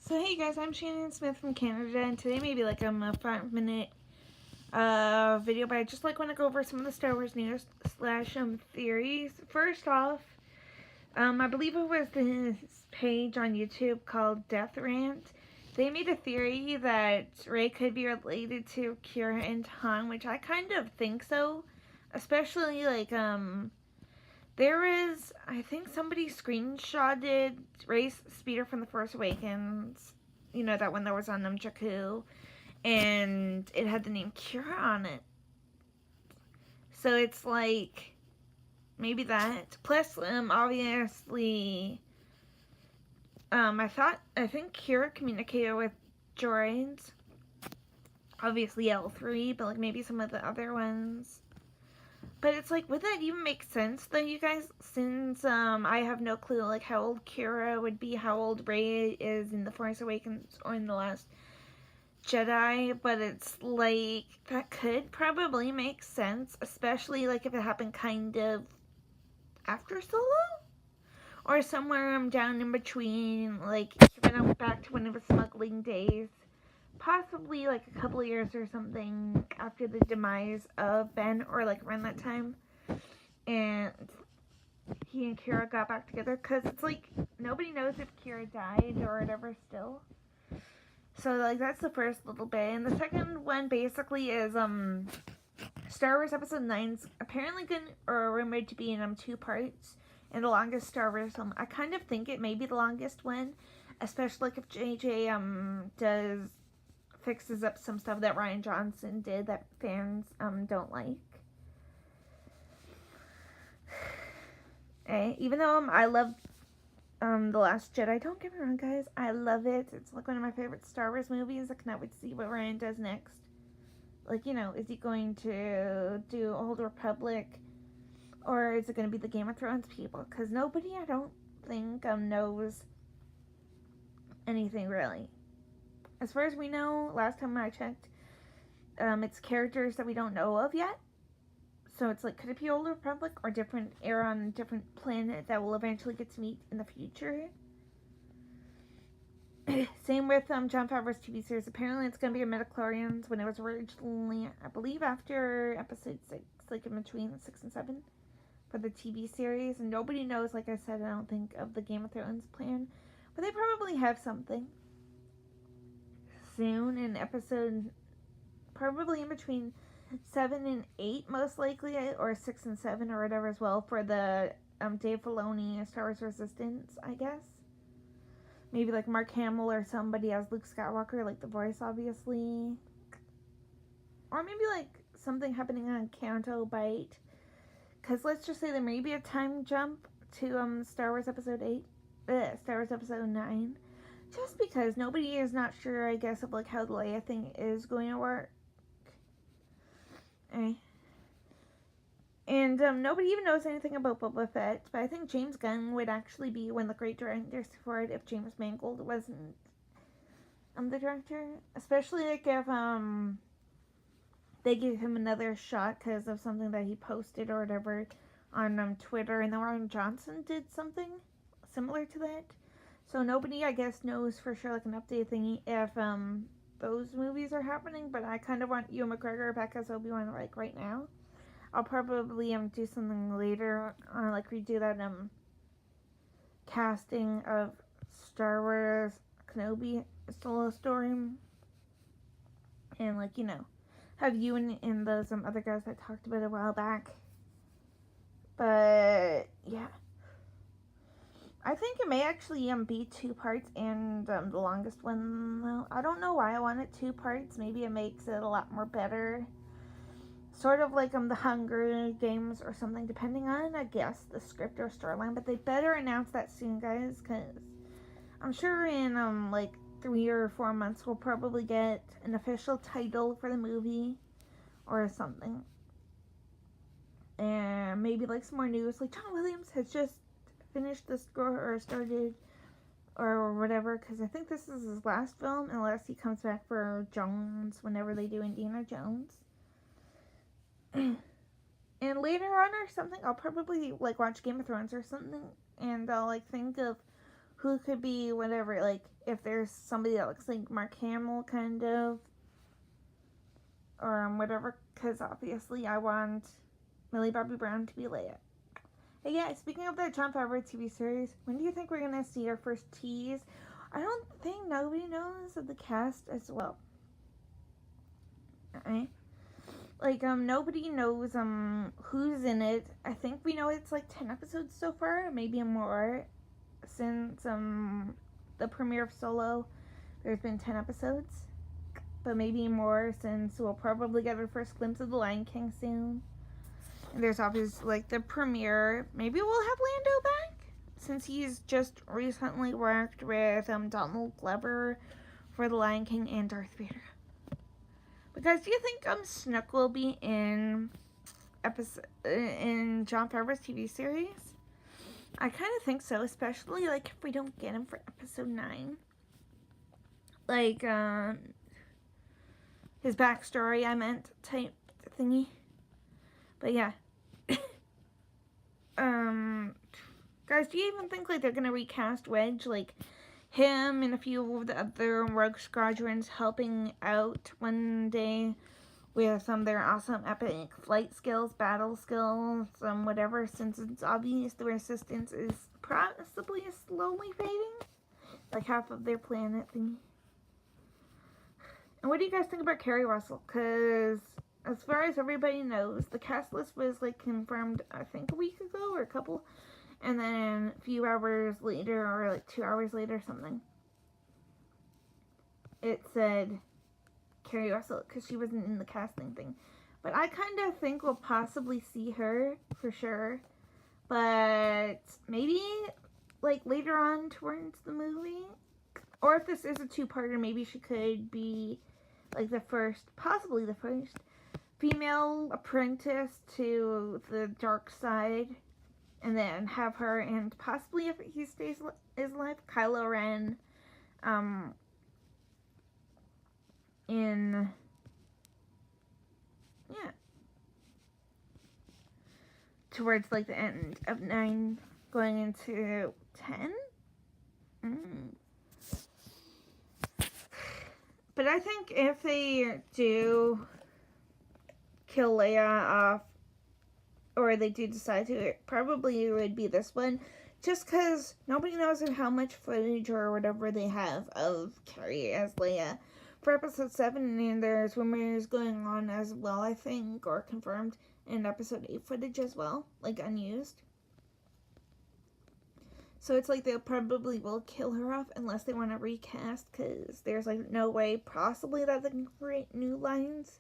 So hey guys, I'm Shannon Smith from Canada, and today maybe like a 5-minute video, but I just want to go over some of the Star Wars news slash theories. First off, I believe it was this page on YouTube called Death Rant. They made a theory that Rey could be related to Qi'ra and Han, which I kind of think so, especially like there is, I think somebody screenshotted Rey's speeder from The Force Awakens. You know, that one that was on Jakku. And it had the name Qi'ra on it. So it's like, maybe that. Plus, obviously, I think Qi'ra communicated with droids. Obviously L3, but like maybe some of the other ones. But it's like, would that even make sense though, you guys? Since I have no clue like how old Qi'ra would be, how old Rey is in The Force Awakens or in The Last Jedi, but it's like that could probably make sense, especially like if it happened kind of after Solo or somewhere down in between, like back to one of the smuggling days. Possibly like a couple of years or something after the demise of Ben, or like around that time, and he and Qi'ra got back together, because it's like nobody knows if Qi'ra died or whatever still. So like that's the first little bit, and the second one basically is Star Wars Episode 9's apparently going or rumored to be in 2 parts, and the longest Star Wars film. I kind of think it may be the longest one, especially like if JJ fixes up some stuff that Rian Johnson did that fans don't like. Even though I love The Last Jedi, don't get me wrong guys, I love it. It's like one of my favorite Star Wars movies. I cannot wait to see what Rian does next. Like, you know, is he going to do Old Republic, or is it going to be the Game of Thrones people? Because nobody, I don't think, knows anything really. As far as we know, last time I checked, it's characters that we don't know of yet. So it's like, could it be Old Republic or different era on a different planet that we'll eventually get to meet in the future? Same with Jon Favreau's TV series. Apparently it's going to be a midichlorians when it was originally, I believe, after episode 6, like in between 6 and 7 for the TV series. And nobody knows, like I said, I don't think, of the Game of Thrones plan. But they probably have something soon in episode, probably in between 7 and 8 most likely, or 6 and 7 or whatever as well, for the Dave Filoni Star Wars Resistance, I guess. Maybe like Mark Hamill or somebody as Luke Skywalker, like the voice obviously. Or maybe like something happening on Canto Bight. Because let's just say there may be a time jump to Star Wars Episode 8, Star Wars Episode 9. Just because nobody is not sure, I guess, of like how the Leia thing is going to work. And nobody even knows anything about Boba Fett, but I think James Gunn would actually be one of the great directors for it if James Mangold wasn't the director. Especially like if they give him another shot because of something that he posted or whatever on Twitter, and then Rian Johnson did something similar to that. So nobody, I guess, knows for sure, like an update thingy, if those movies are happening, but I kind of want Ewan McGregor back as Obi-Wan like right now. I'll probably do something later, like redo that casting of Star Wars Kenobi solo story, and like, you know, have you and those other guys I talked about a while back. But yeah, I think it may actually be 2 parts, and the longest one though. I don't know why I want it 2 parts. Maybe it makes it a lot more better. Sort of like the Hunger Games or something, depending on, I guess, the script or storyline. But they better announce that soon, guys, because I'm sure in like 3 or 4 months we'll probably get an official title for the movie or something. And maybe like some more news, like John Williams has just finished the score or started or whatever, because I think this is his last film unless he comes back for Jones whenever they do Indiana Jones. And later on or something, I'll probably like watch Game of Thrones or something, and I'll like think of who could be whatever, like, if there's somebody that looks like Mark Hamill, kind of, or whatever, because obviously I want Millie Bobby Brown to be Leia. Hey, yeah, speaking of the Jon Favreau TV series, when do you think we're going to see our first tease? I don't think nobody knows of the cast as well. Alright. Like, nobody knows, who's in it. I think we know it's, like, 10 episodes so far, maybe more, since, the premiere of Solo. There's been 10 episodes, but maybe more, since we'll probably get our first glimpse of The Lion King soon. And there's obviously, like, the premiere. Maybe we'll have Lando back, since he's just recently worked with, Donald Glover for The Lion King and Darth Vader. Because do you think Snoke will be in Jon Favreau's TV series? I kind of think so, especially like if we don't get him for episode 9. Like his backstory, I meant, type thingy. But yeah. Guys, do you even think like they're gonna recast Wedge, like him and a few of the other Rogue Squadrons helping out one day with their awesome epic flight skills, battle skills, whatever, since it's obvious the Resistance is possibly slowly fading, like half of their planet thingy. And what do you guys think about Keri Russell? Because as far as everybody knows, the cast list was like confirmed, I think a week ago or a couple. And then a few hours later, or like 2 hours later, something, it said Keri Russell, because she wasn't in the casting thing. But I kind of think we'll possibly see her, for sure. But maybe, like, later on towards the movie. Or if this is a two-parter, maybe she could be, like, possibly the first female apprentice to the dark side. And then have her, and possibly, if he stays alive, Kylo Ren, towards, like, the end of 9, going into 10? But I think if they do kill Leia off, or they do decide to, it probably would be this one, just because nobody knows how much footage or whatever they have of Keri as Leia for episode 7, and there's rumors going on as well, I think, or confirmed in episode 8 footage as well, like unused. So it's like they probably will kill her off unless they want to recast, because there's like no way possibly that they can create new lines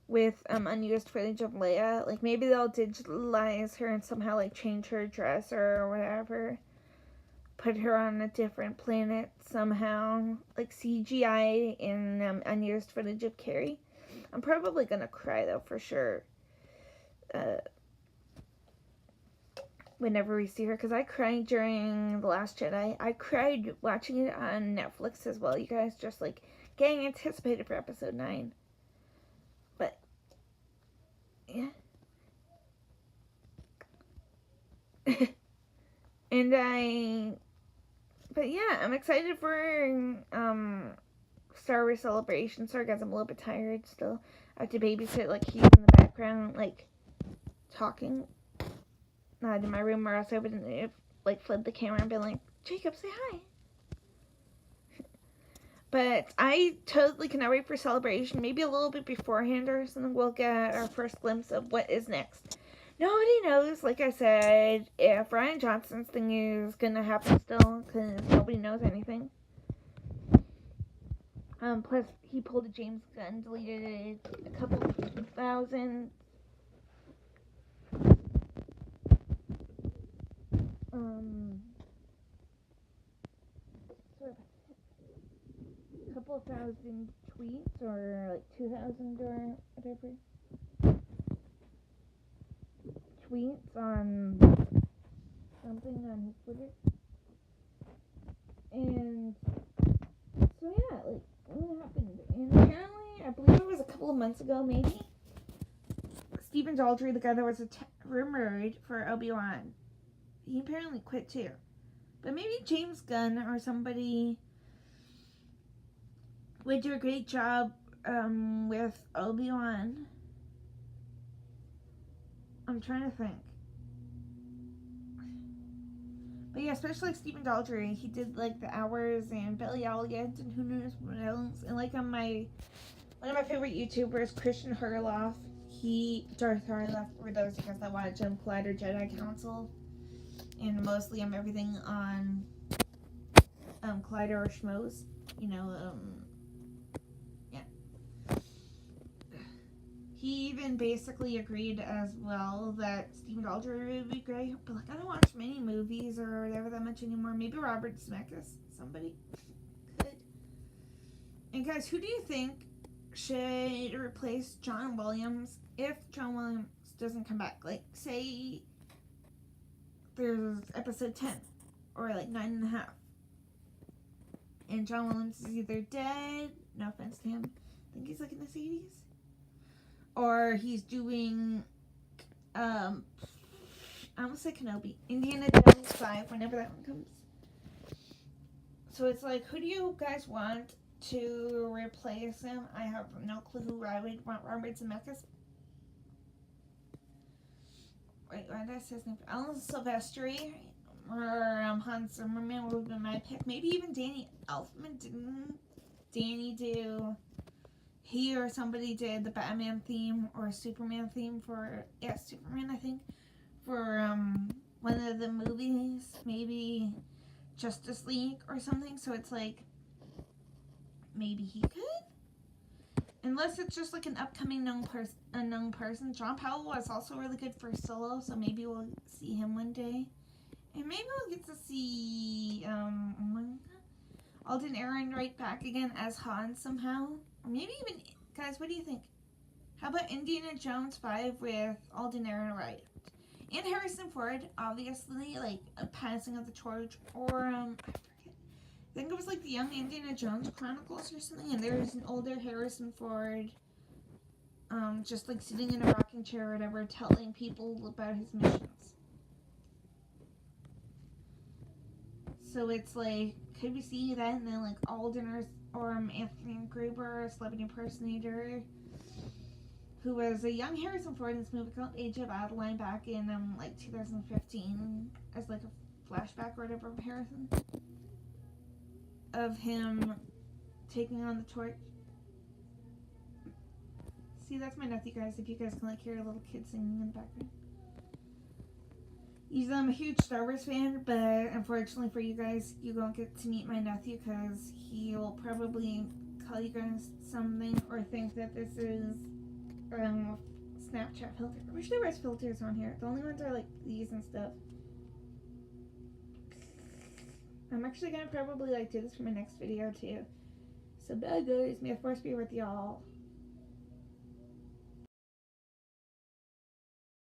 with unused footage of Leia. Like, maybe they'll digitalize her and somehow, like, change her dress or whatever. Put her on a different planet somehow. Like, CGI in unused footage of Keri. I'm probably gonna cry, though, for sure. Whenever we see her. Because I cried during The Last Jedi. I cried watching it on Netflix as well, you guys. Just, like, getting anticipated for episode 9. Yeah. But yeah, I'm excited for, Star Wars Celebration. Sorry guys, I'm a little bit tired still. I have to babysit, like, he's in the background, like, talking. Not in my room, or else I wouldn't have, like, fled the camera and been like, Jacob, say hi. But I totally cannot wait for Celebration. Maybe a little bit beforehand or something, we'll get our first glimpse of what is next. Nobody knows, like I said, if Rian Johnson's thing is gonna happen still, because nobody knows anything. Plus, he pulled a James Gunn, deleted it a couple thousand. Couple thousand tweets, or like 2,000 or whatever tweets on something on his Twitter. And so yeah, like, what happened? And apparently, I believe it was a couple of months ago, maybe, Stephen Daldry, the guy that was rumored for Obi-Wan, he apparently quit too. But maybe James Gunn or somebody would do a great job with Obi-Wan. I'm trying to think. But yeah, especially like Stephen Daldry. He did like The Hours and Billy Elliot and who knows what else. And like one of my favorite YouTubers, Christian Herloff. Darth Harloff, for those of you guys that watch Collider Jedi Council. And mostly everything on Collider or Schmoes. You know, yeah. He even basically agreed as well that Stephen Daldry would be great. But like, I don't watch many movies or whatever that much anymore. Maybe Robert Zemeckis, somebody could. And guys, who do you think should replace John Williams if John Williams doesn't come back? Like, say there's episode 10 or like 9.5, and John Williams is either dead, no offense to him, I think he's like in his 80s, or he's doing I almost say Kenobi, Indiana Jones 5, whenever that one comes. So it's like, who do you guys want to replace him? I have no clue who I would want. Robert Zemeckis. Wait, what did I say his name? Alan Silvestri or Hans Zimmerman would have been my pick. Maybe even Danny Elfman. Didn't Danny do... He or somebody did the Batman theme or Superman theme for... Yeah, Superman, I think. For one of the movies. Maybe Justice League or something. So it's like... Maybe he could? Unless it's just like an upcoming unknown person. John Powell was also really good for Solo, so maybe we'll see him one day. And maybe we'll get to see Alden Ehrenreich back again as Han somehow. Or maybe even, guys, what do you think? How about Indiana Jones 5 with Alden Ehrenreich? And Harrison Ford, obviously, like a passing of the torch. Or, I think it was like the Young Indiana Jones Chronicles or something, and there was an older Harrison Ford, just like sitting in a rocking chair or whatever, telling people about his missions. So it's like, could we see that? And then like Alden or Anthony Gruber, a celebrity impersonator, who was a young Harrison Ford in this movie called Age of Adeline back in like 2015, as like a flashback or whatever of Harrison. Of him taking on the torch. See, that's my nephew, guys, if you guys can like hear a little kid singing in the background. He's a huge Star Wars fan, but unfortunately for you guys, you won't get to meet my nephew because he'll probably call you guys something or think that this is Snapchat filter. I wish there was filters on here. The only ones are like these and stuff. I'm actually gonna probably like do this for my next video too. So bye guys, may the force be with y'all.